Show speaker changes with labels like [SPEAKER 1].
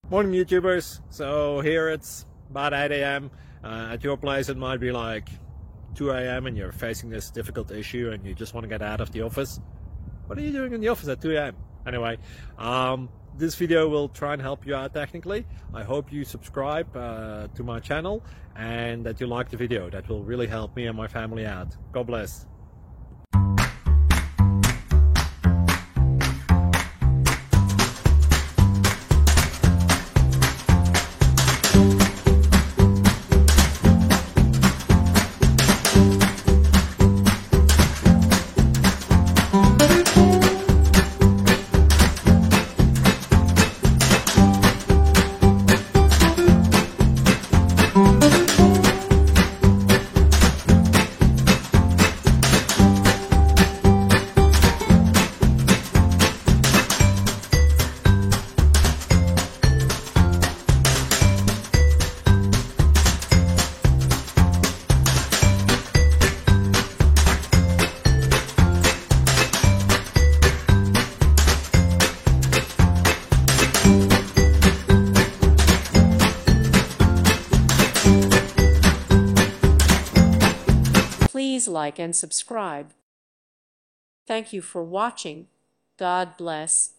[SPEAKER 1] Morning YouTubers. So here it's about 8 a.m. At your place it might be like 2 a.m. and you're facing this difficult issue and you just want to get out of the office. What are you doing in the office at 2 a.m.? Anyway, this video will try and help you out technically. I hope you subscribe to my channel and that you like the video. That will really help me and my family out. God bless.
[SPEAKER 2] Please like and subscribe. Thank you for watching. God bless.